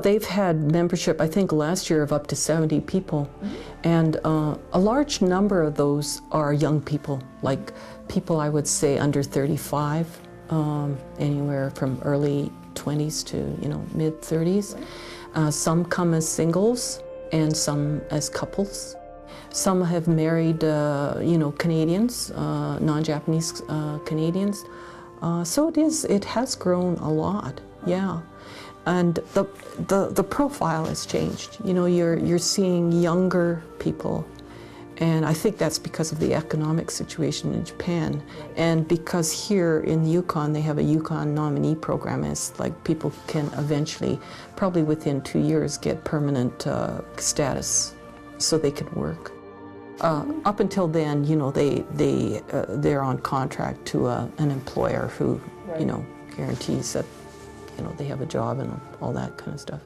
They've had membership, I think last year, of up to 70 people. And a large number of those are young people, like people I would say under 35, anywhere from early 20s to mid 30s. Some come as singles and some as couples. Some have married Canadians, non-Japanese Canadians. So it has grown a lot, yeah. And the profile has changed. You're seeing younger people, and I think that's because of the economic situation in Japan, and because here in the Yukon they have a Yukon nominee program. It's like people can eventually, probably within 2 years, get permanent status, so they can work. Up until then, they're on contract to an employer who, guarantees that they have a job and all that kind of stuff.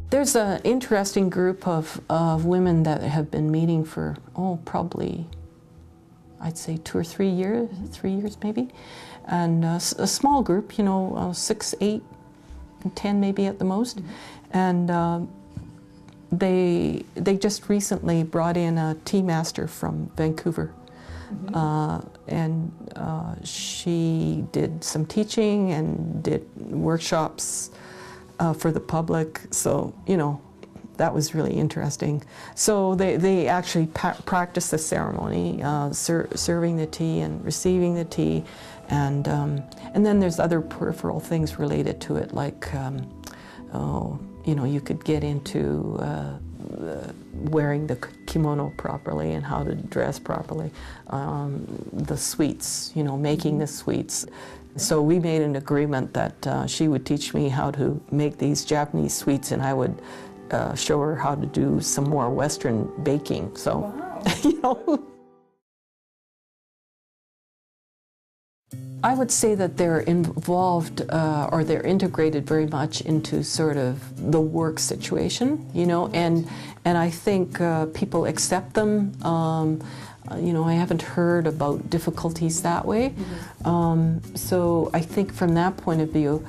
There's an interesting group of women that have been meeting for, probably, I'd say 2 or 3 years, 3 years maybe. And a small group, 6, 8, 10 maybe at the most. And they just recently brought in a tea master from Vancouver. She did some teaching and did workshops for the public, so that was really interesting. So they actually practice the ceremony, serving the tea and receiving the tea, and then there's other peripheral things related to it, like you could get into wearing the kimono properly and how to dress properly. The sweets, making the sweets. So we made an agreement that she would teach me how to make these Japanese sweets, and I would show her how to do some more Western baking. So, wow. I would say that they're involved or they're integrated very much into sort of the work situation, and I think people accept them. I haven't heard about difficulties that way. So I think from that point of view,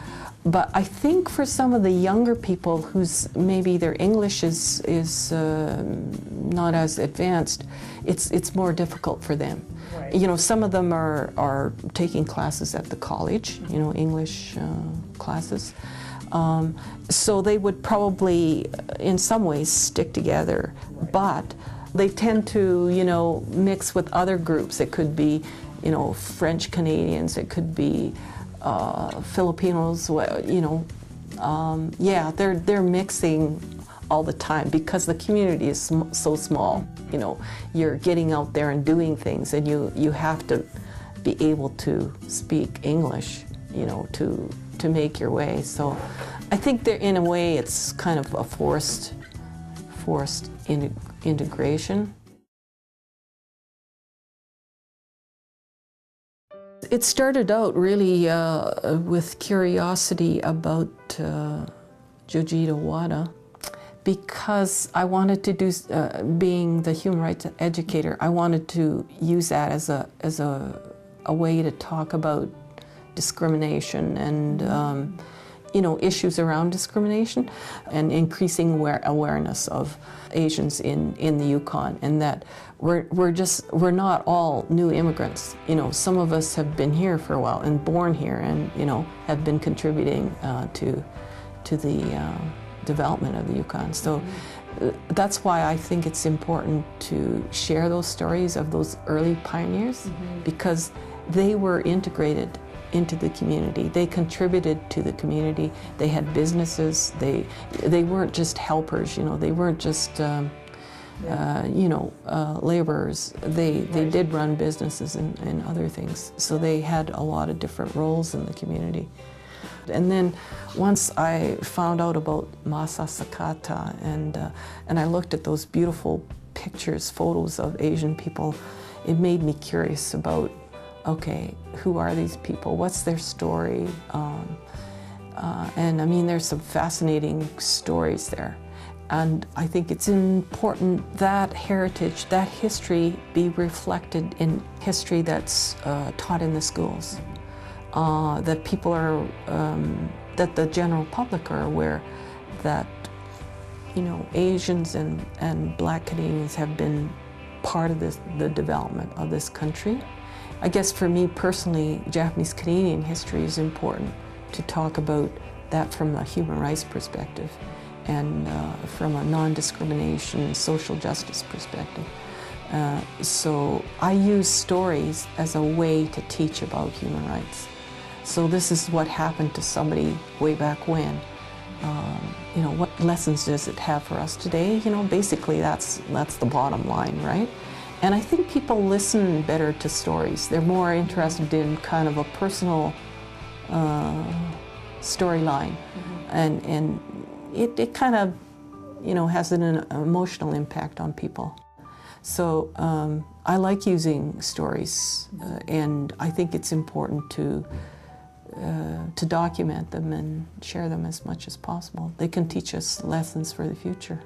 but I think for some of the younger people whose maybe their English is not as advanced, it's more difficult for them. Right. Some of them are taking classes at the college, English classes. So they would probably, in some ways, stick together, but they tend to, mix with other groups. It could be, French Canadians. It could be Filipinos. Yeah, they're mixing all the time because the community is so small. You're getting out there and doing things, and you have to be able to speak English, to make your way. So I think that in a way it's kind of a forced integration. It started out really with curiosity about Jojito Wada, because I wanted to do, being the human rights educator, I wanted to use that as a way to talk about discrimination and issues around discrimination, and increasing awareness of Asians in the Yukon, and that we're not all new immigrants. Some of us have been here for a while and born here, and have been contributing to the development of the Yukon. So that's why I think it's important to share those stories of those early pioneers, because they were integrated into the community. They contributed to the community. They had businesses. They weren't just helpers. They weren't just laborers. They did run businesses and other things. So they had a lot of different roles in the community. And then once I found out about Masa Sakata, and I looked at those beautiful pictures, photos of Asian people, it made me curious about, okay, who are these people? What's their story? And I mean, there's some fascinating stories there. And I think it's important that heritage, that history, be reflected in history that's taught in the schools. that people are, that the general public are aware that, you know, Asians and Black Canadians have been part of the development of this country. I guess for me personally, Japanese Canadian history is important to talk about that from a human rights perspective and from a non-discrimination social justice perspective. So I use stories as a way to teach about human rights. So this is what happened to somebody way back when. You know, what lessons does it have for us today? You know, basically that's the bottom line, right? And I think people listen better to stories. They're more interested in kind of a personal storyline, and it kind of, you know, has an emotional impact on people. So I like using stories, and I think it's important to document them and share them as much as possible. They can teach us lessons for the future.